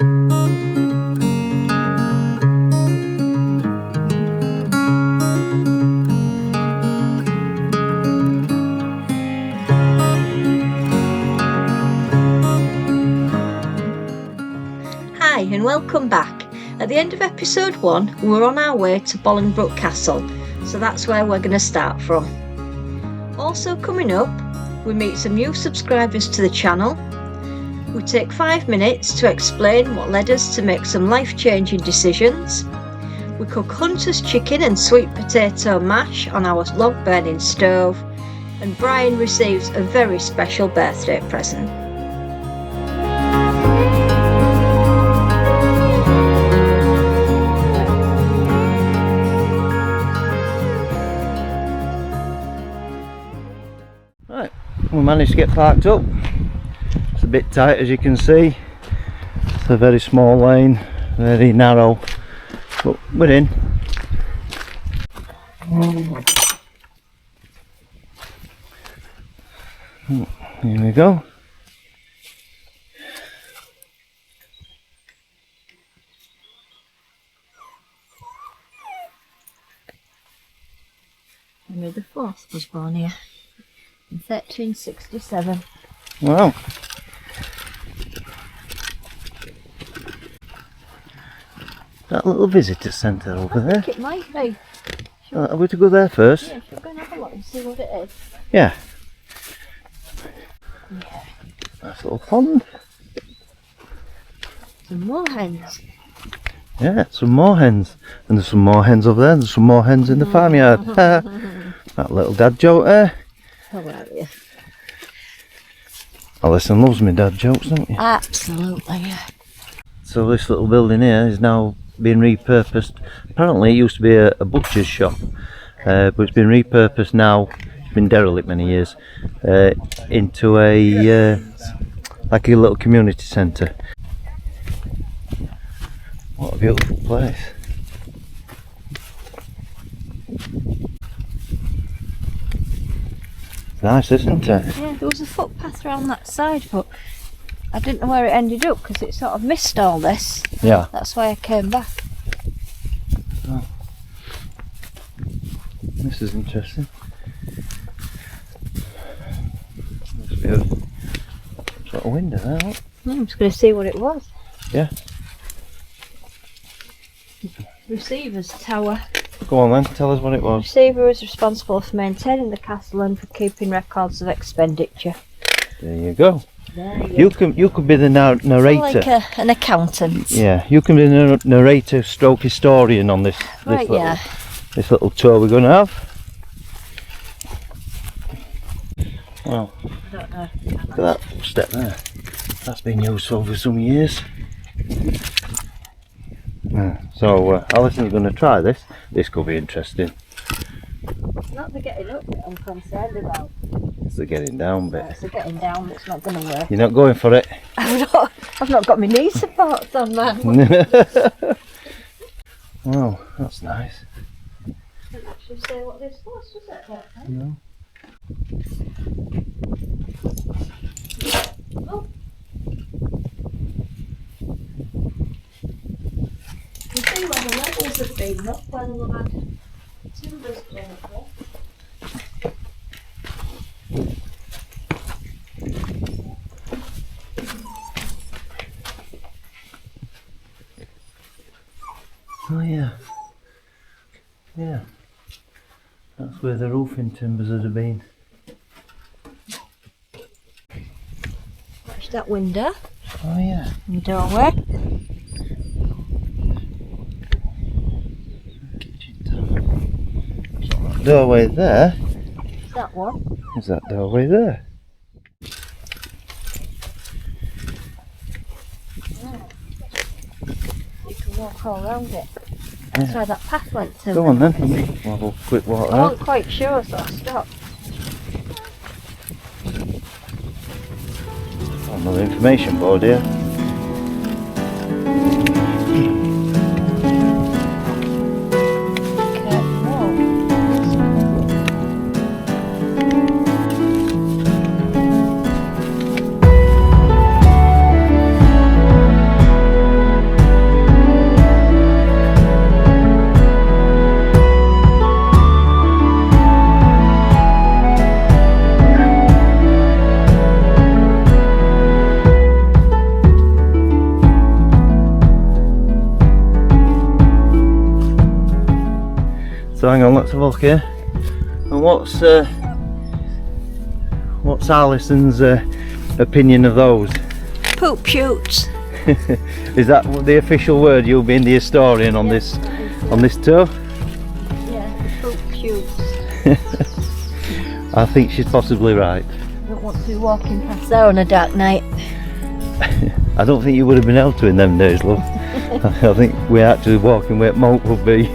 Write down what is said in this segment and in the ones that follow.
Hi and welcome back. At the end of episode 1, we were on our way to Bolingbroke Castle, so that's where we're going to start from. Also coming up, we meet some new subscribers to the channel. We take 5 minutes to explain what led us to make some life-changing decisions. We cook hunter's chicken and sweet potato mash on our log-burning stove, and Brian receives a very special birthday present. Right, we managed to get parked up. It's a bit tight, as you can see. It's a very small lane, very narrow, but we're in. Here we go. Henry IV was born here in 1367. Wow. That little visitor centre over there. I think it might be. Are we to go there first? Yeah, should we go and have a look and see what it is? Yeah. Yeah. Nice little pond. Some more hens. Yeah, some more hens. And there's some more hens over there, and there's some more hens in the farmyard. That little dad joke there. How are you? Alison loves me dad jokes, don't you? Absolutely, yeah. So this little building here is now being repurposed. Apparently it used to be a butcher's shop, but it's been repurposed now. It's been derelict many years, into a like a little community centre. What a beautiful place. It's nice, isn't it? Yeah, there was a footpath around that side, but I didn't know where it ended up because it sort of missed all this. Yeah. That's why I came back. Oh. This is interesting. Must be a sort of window there, look. I'm just going to see what it was. Yeah. Receiver's tower. Go on then, tell us what it was. Receiver is responsible for maintaining the castle and for keeping records of expenditure. There you go. There You could be the narrator. like an accountant. Yeah, you can be the narrator stroke historian on this Right, this little tour we're going to have. Wow, I don't know. look at that step there. That's been used for some years. Yeah, so Alison's going to try this. This could be interesting. It's not the getting up bit I'm concerned about. It's the getting down bit. It's the getting down that's not going to work. You're not going for it? I've not got my knee supports on that. Wow, that's nice. Didn't actually say what this was it? No. Oh. You see where the levels have been, not where they've had timbers going up. Oh yeah. Yeah. That's where the roofing timbers would have been. Watch that window. Oh yeah. And the doorway. Doorway there. Is that one? Is that doorway there? You can walk all around it. That's where that path went to. Go on then. We'll have a quick walk I around. wasn't quite sure, so I stopped. Another information board here. So hang on, let's have a look here. And what's Alison's opinion of those? Poop shoots. Is that the official word? You'll be the historian on this tour? Yeah, poop shoots. I think she's possibly right. I don't want to be walking past there on a dark night. I don't think you would have been able to in them days, love. I think we're actually walking where Moat would be.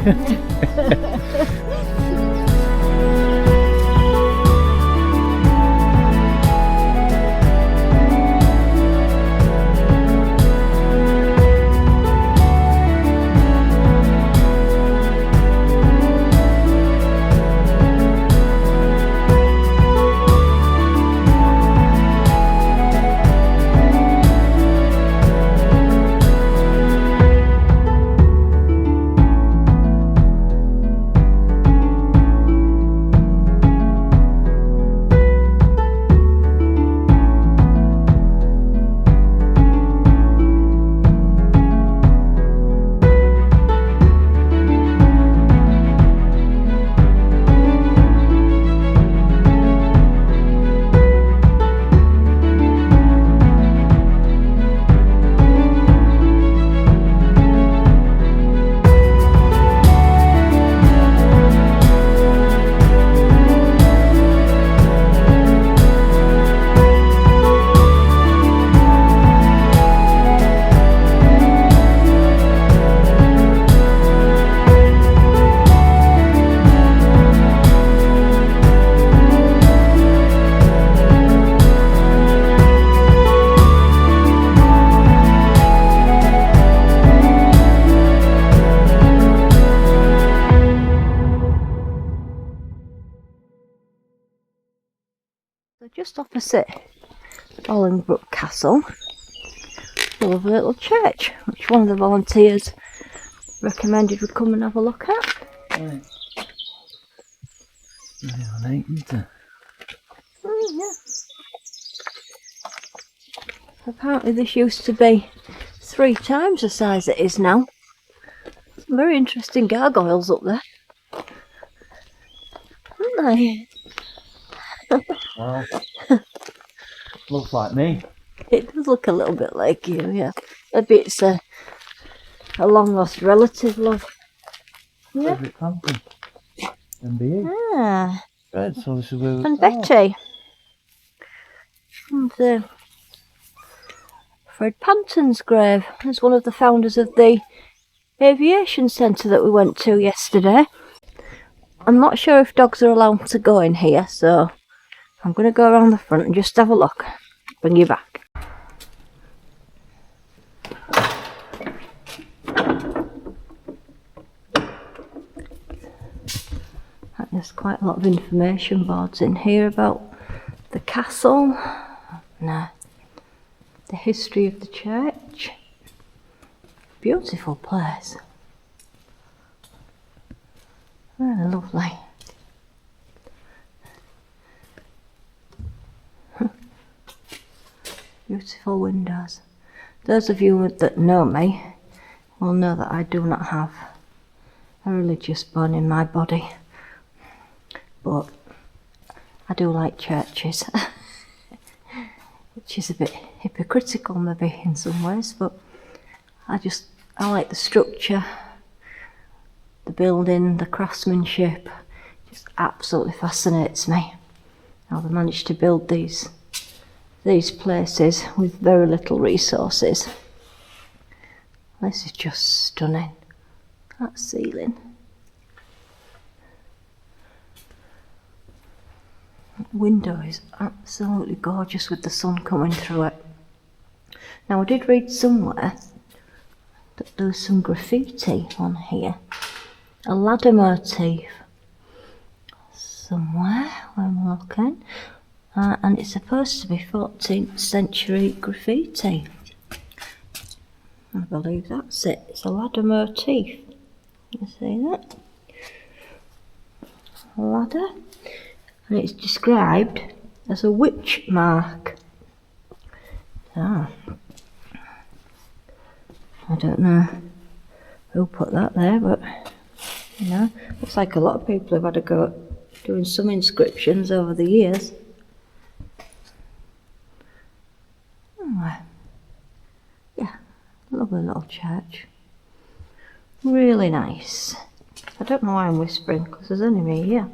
So just opposite Bolingbroke Castle, we have a little church, which one of the volunteers recommended we come and have a look at. Right. Yeah. Yeah. Apparently this used to be 3 times the size it is now. Some very interesting gargoyles up there, aren't they? Well, looks like me. It does look a little bit like you, yeah. Maybe it's a long lost relative, love. Yeah. Favourite camping. MBE. Ah. Right, so this is where we And Betty. And Fred Panton's grave. He's one of the founders of the aviation centre that we went to yesterday. I'm not sure if dogs are allowed to go in here, so I'm going to go around the front and just have a look. Bring you back. There's quite a lot of information boards in here about the castle and the history of the church. Beautiful place. Really lovely. Beautiful windows. Those of you that know me will know that I do not have a religious bone in my body, but I do like churches, which is a bit hypocritical maybe in some ways, but I like the structure, the building, the craftsmanship. Just absolutely fascinates me how they managed to build these places with very little resources. This is just stunning. That ceiling. That window is absolutely gorgeous with the sun coming through it. Now I did read somewhere that there's some graffiti on here. A ladder motif. Somewhere when we're looking. And it's supposed to be 14th century graffiti. I believe that's it. It's a ladder motif. You see that? A ladder. And it's described as a witch mark. I don't know who put that there, but You know, looks like a lot of people have had a go at doing some inscriptions over the years. Oh, yeah, lovely little church. Really nice. I don't know why I'm whispering, because there's only me here.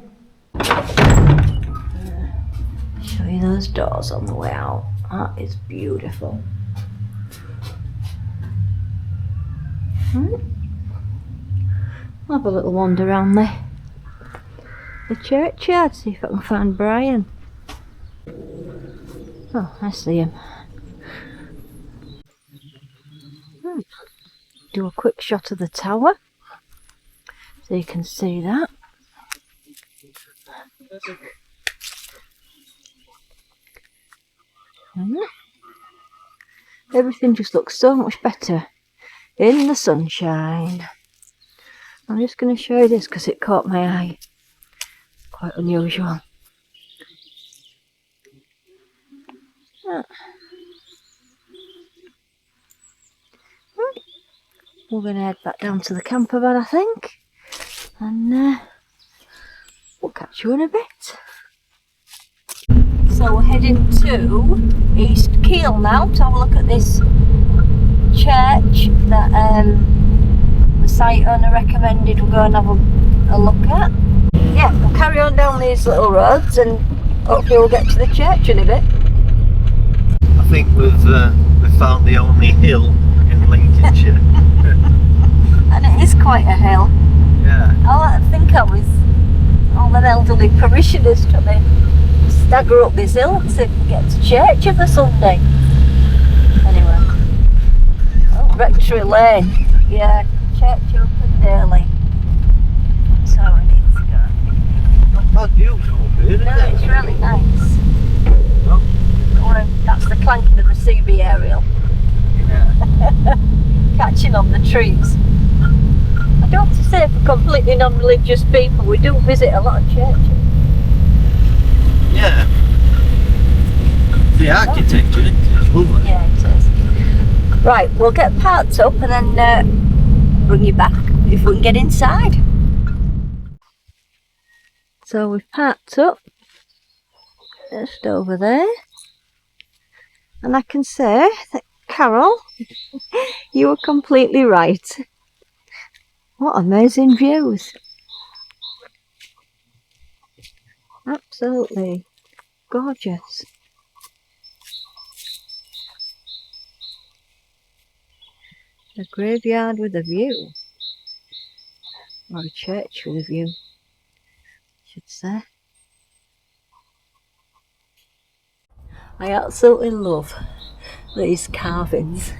Show you those doors on the way out. That is beautiful. Right. I'll have a little wander around the churchyard, see if I can find Brian. Oh, I see him. Do a quick shot of the tower so you can see that. Everything just looks so much better in the sunshine. I'm just going to show you this because it caught my eye. Quite unusual. We're going to head back down to the campervan, I think, and we'll catch you in a bit. So we're heading to East Kirkby now to have a look at this church that the site owner recommended we go and have a look at. Yeah, we'll carry on down these little roads and hopefully we'll get to the church in a bit. I think we've found the only hill in Lincolnshire. And it is quite a hill. Yeah. I think I was all the elderly parishioners trying to stagger up this hill to get to church on the Sunday. Anyway. Oh, Rectory Lane. Yeah, church open daily. That's how we need to go. Not bad views over here, is No, it? it's really nice. Oh. That's the clanking of the CB aerial. Yeah. Catching on the trees. I don't have to say for completely non-religious people, we do visit a lot of churches. Yeah. The architecture, isn't it? It's lovely. Yeah, it is. Right, we'll get parked up and then bring you back if we can get inside. So we've parked up just over there. And I can say that, Carol, you were completely right. What amazing views. Absolutely gorgeous. A graveyard with a view. Or a church with a view, I should say. I absolutely love these carvings.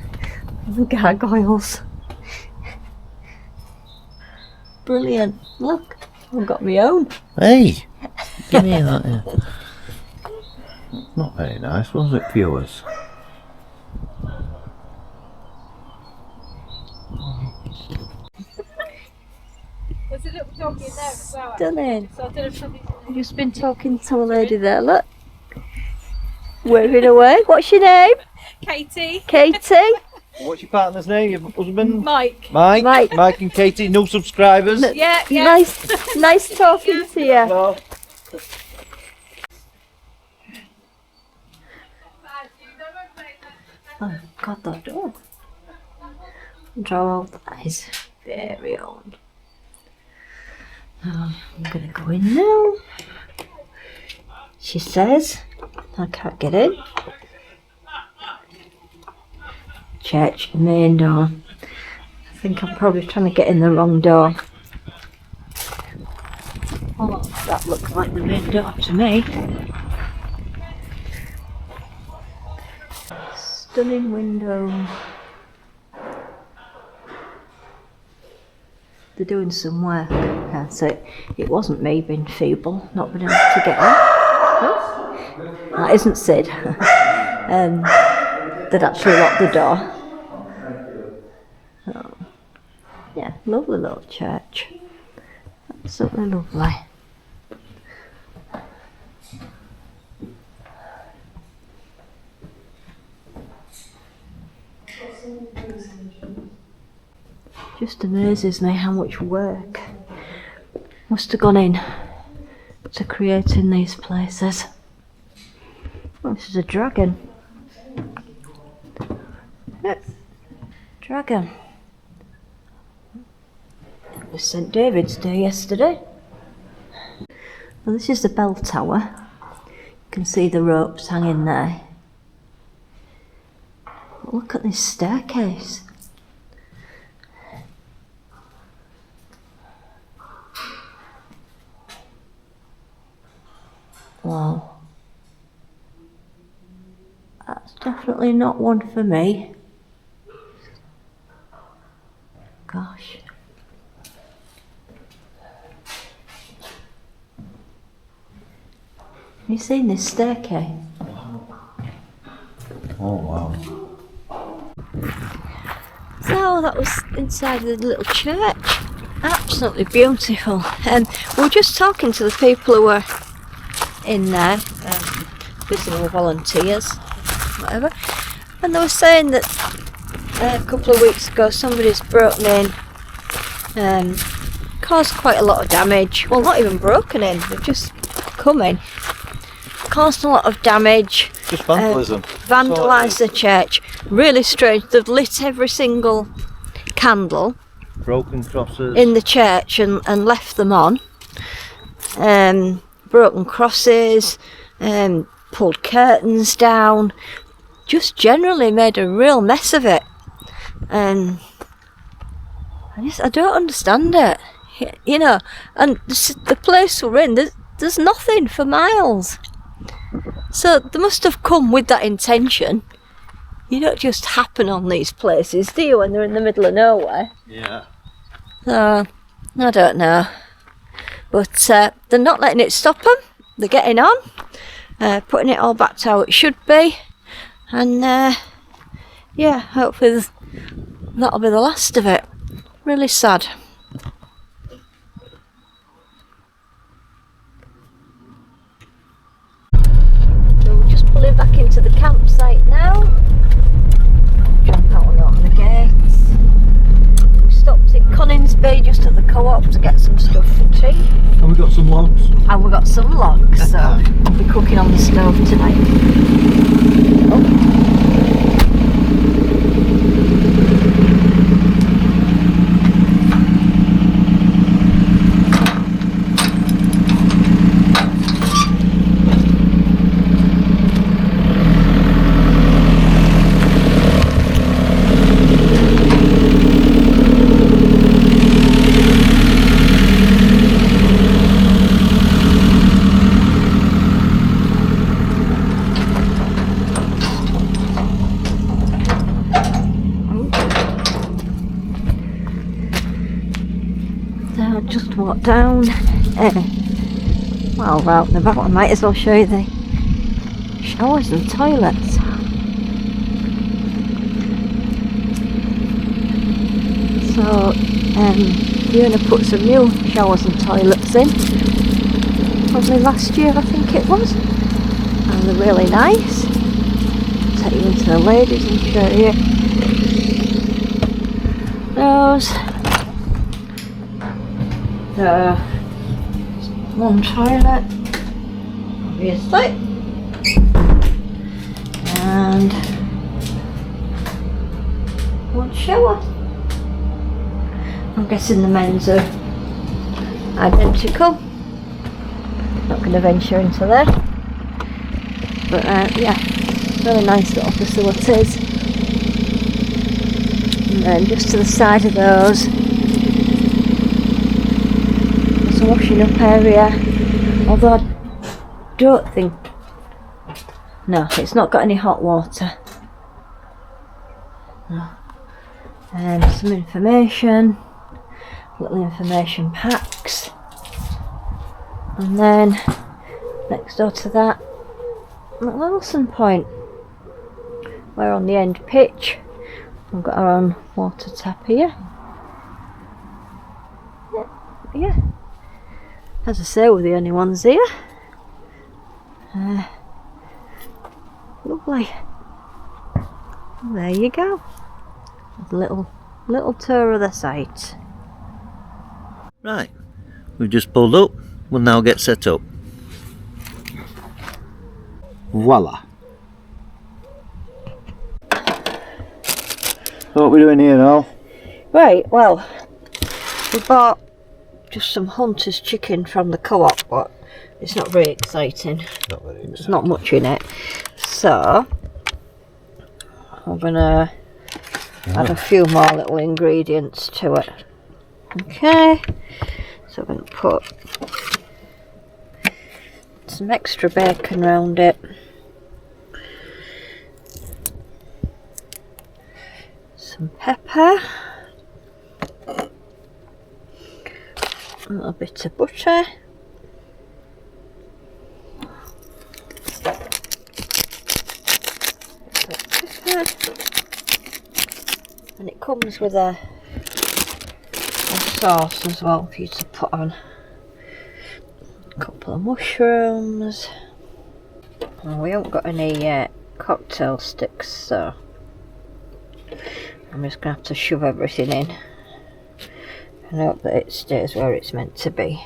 The gargoyles. Brilliant. Look, I've got my own. Hey! Give me that. Yeah. Not very nice, was it, viewers? There's a little dog in there as well. Stunning. So I don't know if somebody's... I've just been talking to a lady there, look. Waving away. What's your name? Katie. Katie. What's your partner's name? Your husband? Mike. Mike. Mike and Katie, no subscribers. Yeah. Nice talking to you. Well, Oh God, that dog. How old that is. Very old. I'm gonna go in now. She says I can't get in. Church main door. I think I'm probably trying to get in the wrong door. Oh, that looks like the main door to me. Stunning window. They're doing some work. Yeah, so it wasn't me being feeble, not being able to get in. Oh, that isn't Sid. They'd actually locked the door. Oh, yeah, lovely little church. Absolutely lovely. Just amazes me how much work must have gone in to creating these places. Oh, this is a dragon. Yep. Dragon. It was St David's Day yesterday. Well, this is the bell tower. You can see the ropes hanging there. But look at this staircase. Wow. That's definitely not one for me. Gosh. Have you seen this staircase? Oh wow. So that was inside the little church. Absolutely beautiful. We were just talking to the people who were in there, visible volunteers, whatever, and they were saying that a couple of weeks ago somebody's broken in, caused quite a lot of damage. Well, not even broken in, they've just come in, caused a lot of damage. Just vandalism. Vandalised the church. Really strange. They've lit every single candle Broken crosses. in the church and left them on. Broken crosses, pulled curtains down, just generally made a real mess of it. And I don't understand it, you know. And the place we're in, there's nothing for miles. So they must have come with that intention. You don't just happen on these places, do you, when they're in the middle of nowhere? Yeah. So, I don't know. But they're not letting it stop them. They're getting on, putting it all back to how it should be. And yeah, hopefully that'll be the last of it. Really sad. So we're just pulling back into the campsite now. Jump out and open the gates. We stopped in Coningsby just at the co-op to get some stuff for tea. And we got some logs. And we got some logs, so we'll be cooking on the stove tonight. Oh. Just walk down. Well, we're out and about. I might as well show you the showers and toilets. So, Fiona put some new showers and toilets in. Probably last year, I think it was. And they're really nice. Take you into the ladies and show you those. One toilet, obviously, and one shower. I'm guessing the men's are identical. Not going to venture into there, but yeah, really nice little facilities. And then just to the side of those, washing up area, although I don't think, no, it's not got any hot water. No. Some information, little information packs, and then next door to that, Wilson Point. We're on the end pitch. We've got our own water tap here. Yeah. As I say, we're the only ones here. Lovely. There you go. A little tour of the site. Right. we've just pulled up. We'll now get set up. Voila. So what are we doing here now? Right, well, we bought just some hunter's chicken from the co-op, but it's not very exciting. Not very exciting. There's not much in it. So, I'm gonna add a few more little ingredients to it. Okay, so I'm gonna put some extra bacon around it. Some pepper. A little bit of butter. And it comes with a sauce as well for you to put on. A couple of mushrooms. Oh, we haven't got any cocktail sticks, so I'm just going to have to shove everything in and hope that it stays where it's meant to be.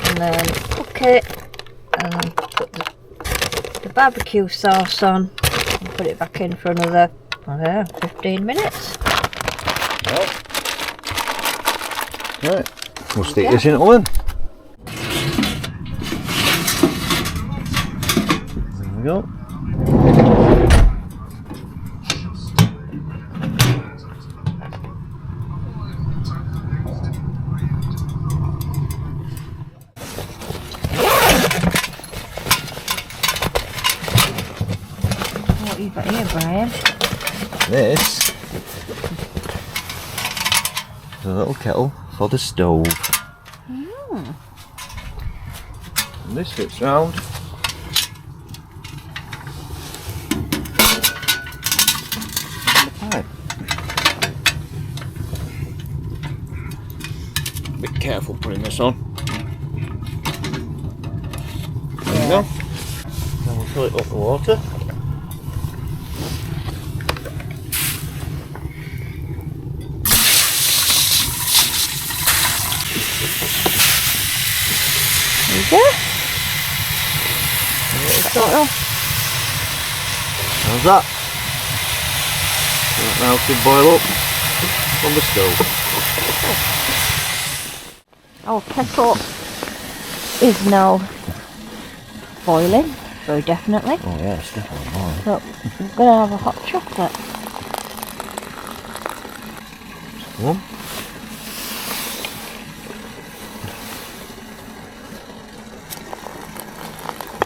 And then cook it and then put the barbecue sauce on and put it back in for another, I don't know, 15 minutes. Right, we'll stick this in the oven. There we go. What have you got here, Brian? This is a little kettle for the stove. And this fits round. The pipe. Be careful putting this on. There we go. Then we'll fill it up with water. How's that? That now should boil up on the stove. Our kettle is now boiling, very definitely. Oh yeah, it's definitely boiling. So we're going to have a hot chocolate. Come on.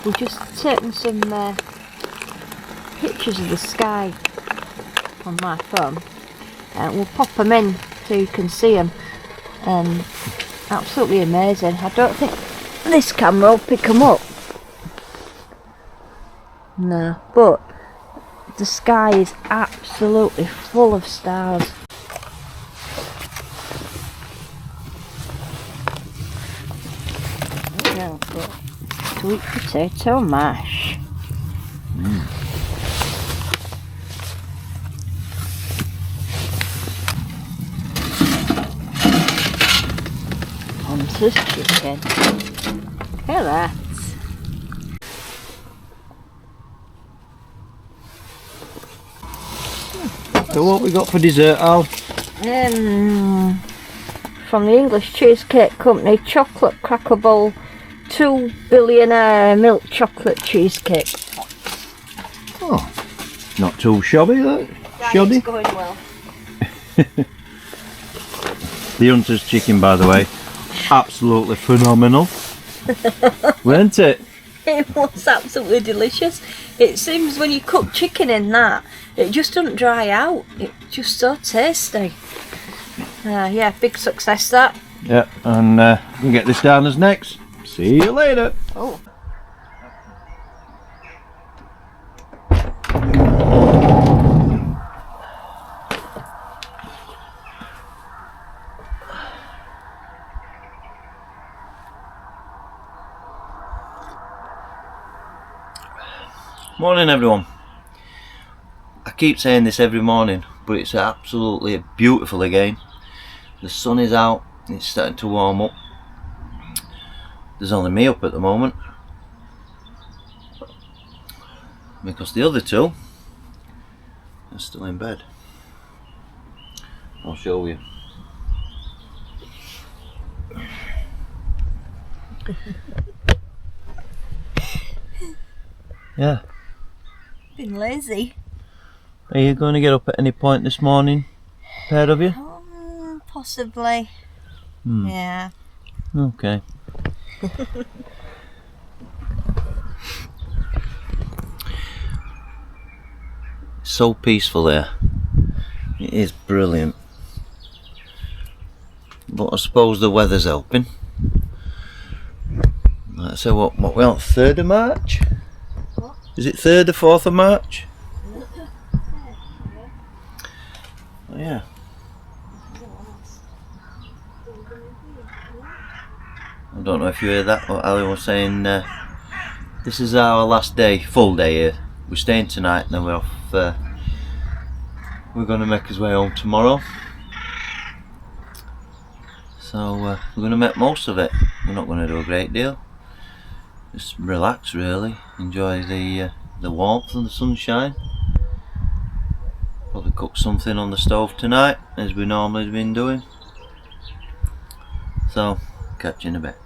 We've just taken some pictures of the sky on my phone, and we'll pop them in so you can see them. Absolutely amazing. I don't think this camera will pick them up. No, but the sky is absolutely full of stars. Now I've got sweet potato mash. Hunter's chicken. Look at that. So what we got for dessert, Al? From the English Cheesecake Company, chocolate cracker bowl, 2 billionaire milk chocolate cheesecake. Oh, not too shabby, that. Shoddy. It's going well. The Hunter's chicken, by the way, absolutely phenomenal. Weren't it? It was absolutely delicious. It seems when you cook chicken in that, it just doesn't dry out. It's just so tasty. Yeah, big success that. Yeah, and we'll get this down as next. See you later. Oh. Morning everyone. I keep saying this every morning, but it's absolutely beautiful again. The sun is out, it's starting to warm up. There's only me up at the moment, because the other two are still in bed. I'll show you. Yeah. Been lazy. Are you going to get up at any point this morning, pair of you? Possibly. Yeah. Okay. So peaceful here. It is brilliant. But I suppose the weather's helping. Like, so what we on, 3rd of March? What? Is it 3rd or 4th of March? Oh, yeah. I don't know if you heard that, what Ali was saying. This is our last day, full day here. We're staying tonight and then we're off. We're going to make our way home tomorrow. So we're going to make most of it. We're not going to do a great deal. Just relax really, enjoy the warmth and the sunshine. Probably cook something on the stove tonight, as we normally have been doing. So, catch you in a bit.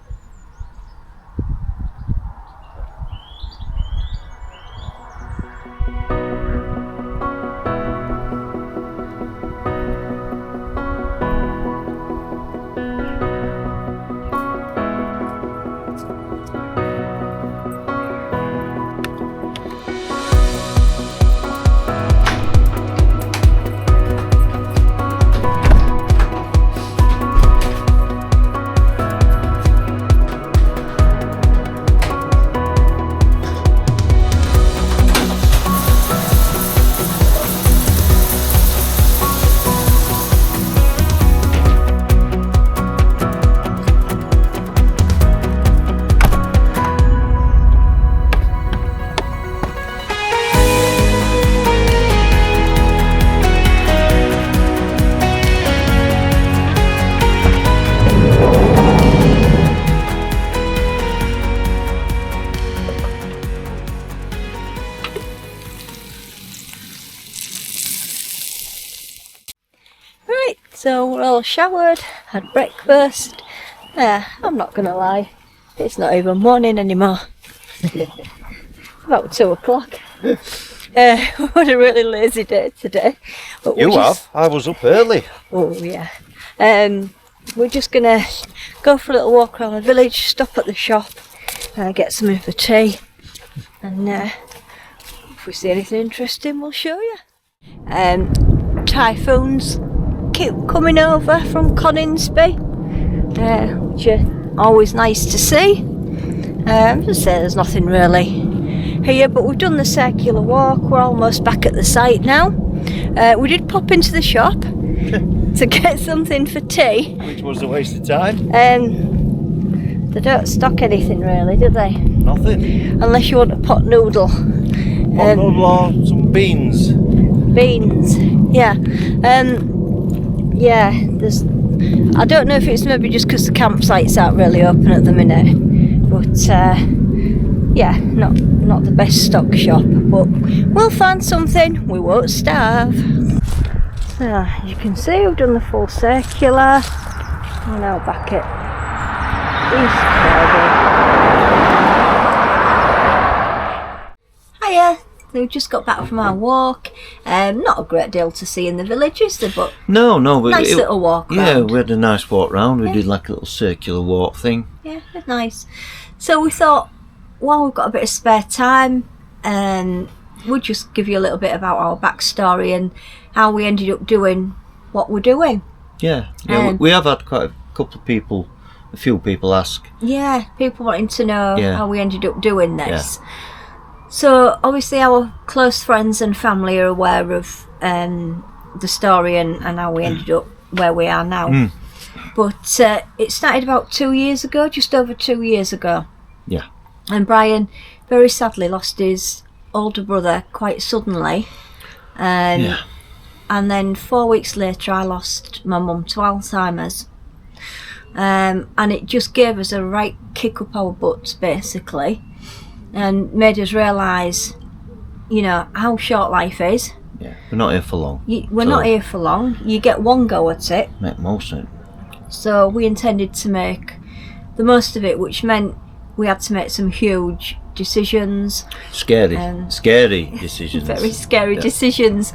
So we're all showered, had breakfast. I'm not gonna lie, it's not even morning anymore. About 2 o'clock. What a really lazy day today. But You have? I was up early. Oh yeah. We're just gonna go for a little walk around the village, stop at the shop, get something for tea, and if we see anything interesting we'll show you. Typhoons keep coming over from Coningsby, which are always nice to see. As I say, there's nothing really here, but we've done the circular walk. We're almost back at the site now. We did pop into the shop to get something for tea. Which was a waste of time. They don't stock anything really, do they? Nothing. Unless you want a pot noodle. Pot noodle or some beans. Beans, yeah. Yeah, there's. I don't know if it's maybe just because the campsites aren't really open at the minute, but yeah, not the best stock shop, but we'll find something. We won't starve. So as you can see, we've done the full circular. We're now back at East Kirkby. Hiya. We've just got back from our walk. Not a great deal to see in the village, is there? But no, but nice little walk round. Yeah, we had a nice walk round. We did like a little circular walk thing. Yeah, it's nice. So we thought, while we've got a bit of spare time, we'll just give you a little bit about our backstory and how we ended up doing what we're doing. Yeah, we have had quite a few people ask. Yeah, people wanting to know how we ended up doing this. Yeah. So obviously our close friends and family are aware of the story and how we ended up where we are now. But it started about 2 years ago, just over 2 years ago. Yeah. And Brian very sadly lost his older brother quite suddenly. And then 4 weeks later I lost my mum to Alzheimer's. And it just gave us a right kick up our butts, basically, and made us realise, you know, how short life is. Yeah, we're not here for long. We're not here for long. You get one go at it. Make most of it. So we intended to make the most of it, which meant we had to make some huge decisions. Scary decisions. Very scary decisions.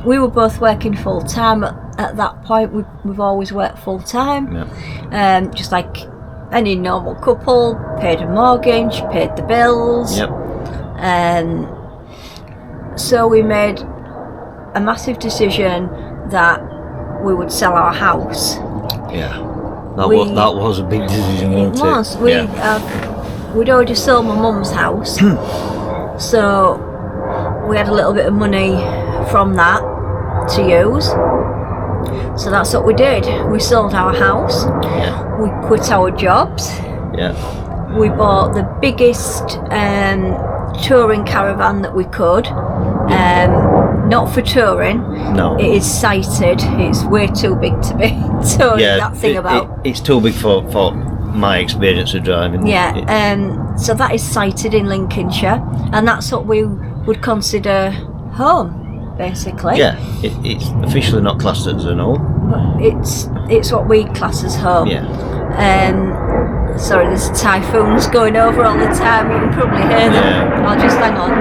We were both working full time at that point. We've always worked full time. Yeah. Just like any normal couple, paid a mortgage, paid the bills. Yep. So we made a massive decision that we would sell our house. Yeah. That was a big decision, wasn't it? It was. We'd already sold my mum's house. So we had a little bit of money from that to use. So that's what we did. We sold our house. Yeah. We quit our jobs. Yeah. We bought the biggest touring caravan that we could. Not for touring. No. It is sighted. It's way too big to be touring. That thing about. It's too big for my experience of driving. Yeah. So that is sighted in Lincolnshire, and that's what we would consider home, basically. Yeah. It's officially not classed as an home. But it's what we class as home. Yeah. Sorry, there's typhoons going over all the time. You can probably hear them. Yeah. I'll just hang on.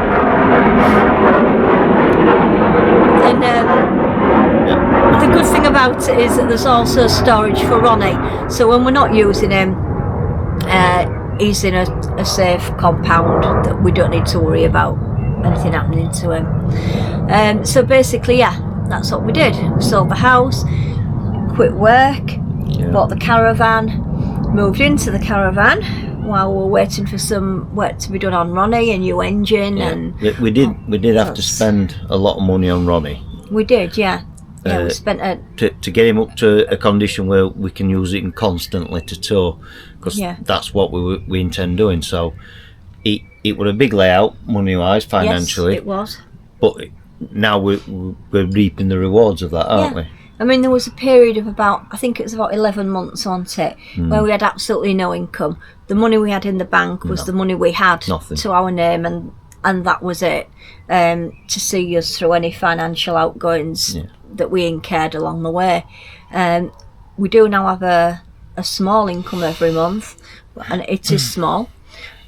And the good thing about it is that there's also storage for Ronnie. So when we're not using him, he's in a safe compound that we don't need to worry about anything happening to him. So basically, that's what we did. We sold the house, quit work, bought the caravan, moved into the caravan while we were waiting for some work to be done on Ronnie, a new engine. And we did have to spend a lot of money on Ronnie. We did, yeah. We spent to get him up to a condition where we can use it constantly to tow, because that's what we intend doing. So it was a big layout money wise, financially. Yes, it was. But now we're reaping the rewards of that, aren't we? I mean, there was a period of I think it was about 11 months, wasn't it, where we had absolutely no income. The money we had in the bank was the money we had to our name, and that was it, to see us through any financial outgoings that we incurred along the way. We do now have a small income every month, and it is small,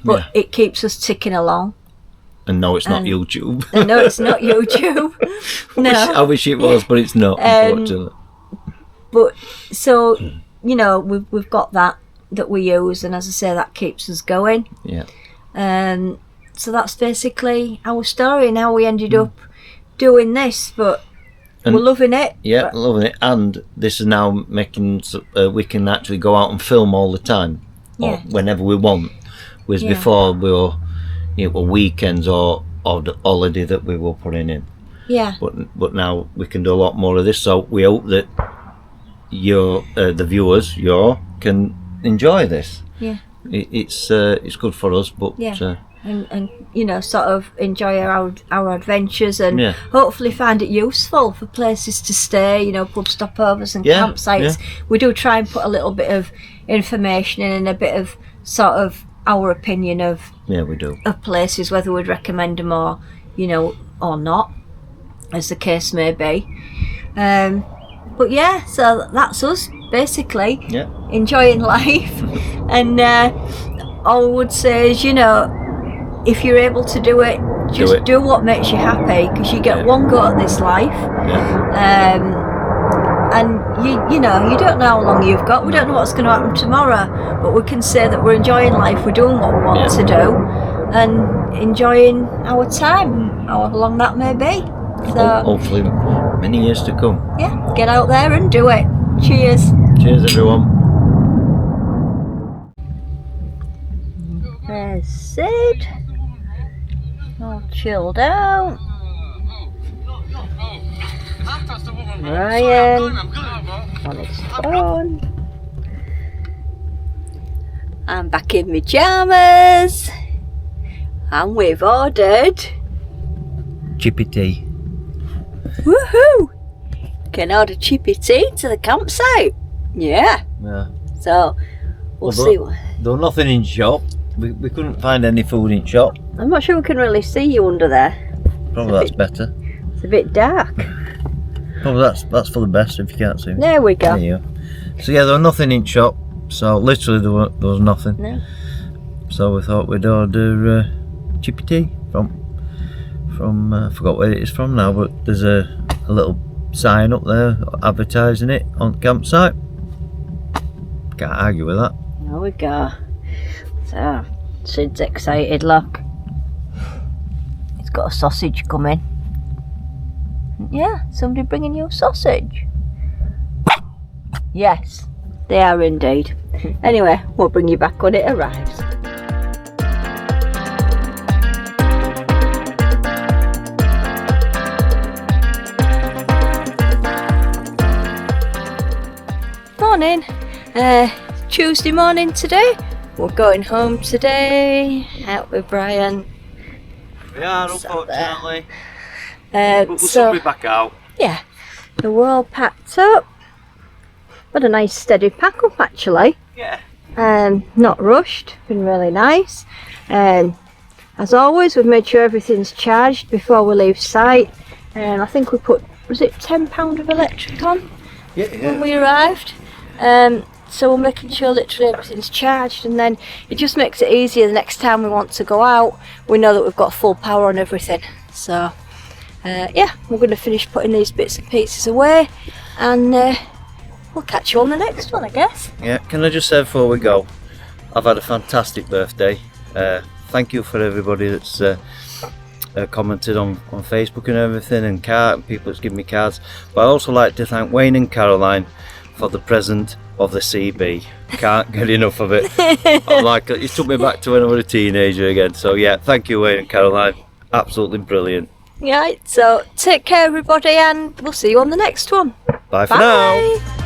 but it keeps us ticking along. And no, it's not YouTube. No, it's not YouTube. No. I wish it was, but it's not, unfortunately. But so, you know, we've got that we use, and as I say, that keeps us going. Yeah. So that's basically our story and how we ended up doing this, but we're loving it. Yeah, loving it. And this is now making we can actually go out and film all the time, or whenever we want. Whereas before we were, weekends or the holiday that we were putting in. Yeah. But now we can do a lot more of this. So we hope that the viewers, can enjoy this. Yeah. It's good for us, but and sort of enjoy our adventures, and hopefully find it useful for places to stay, pub stopovers and campsites. We do try and put a little bit of information in, and a bit of sort of our opinion of we do of places, whether we'd recommend them or not, as the case may be. But so that's us basically, enjoying life. And all I would say is, if you're able to do it, just do what makes you happy, because you get one go at this life. And you don't know how long you've got. We don't know what's going to happen tomorrow, but we can say that we're enjoying life, we're doing what we want to do, and enjoying our time, however long that may be. So hopefully many years to come. Get out there and do it. Cheers. Cheers, everyone. There's Sid, all chilled out. Ryan on his phone. I'm back in my pyjamas, and we've ordered Chippy tea. Woohoo! Can order chippy tea to the campsite. Yeah. Yeah. So we'll see. There was nothing in shop. We couldn't find any food in shop. I'm not sure we can really see you under there. Probably that's better. It's a bit dark. Probably that's for the best if you can't see me. There we go. There you go. So yeah, there was nothing in shop. So literally there was nothing. No. So we thought we'd order chippy tea from I forgot where it is from now, but there's a little sign up there advertising it on campsite. Can't argue with that. There we go. So Sid's excited, look. He's got a sausage coming. Yeah, somebody bringing you a sausage. Yes, they are indeed. Anyway, we'll bring you back when it arrives. Morning. Tuesday morning today. We're going home today. Out with Brian. We are, unfortunately. We'll soon be back out. Yeah, so we're all packed up. But a nice steady pack up actually. Yeah. Not rushed. Been really nice. As always, we've made sure everything's charged before we leave site. I think we put, was it £10 of electric on when we arrived? So we're making sure literally everything's charged, and then it just makes it easier the next time we want to go out. We know that we've got full power on everything. So yeah, we're going to finish putting these bits and pieces away, and we'll catch you on the next one, I guess. Yeah, can I just say before we go, I've had a fantastic birthday. Thank you for everybody that's commented on Facebook and everything, and people that's given me cards. But I also like to thank Wayne and Caroline for the present of the CB. Can't get enough of it. I'm like, it took me back to when I was a teenager again. So yeah, thank you Wayne and Caroline. Absolutely brilliant. Right, so take care everybody, and we'll see you on the next one. Bye for now.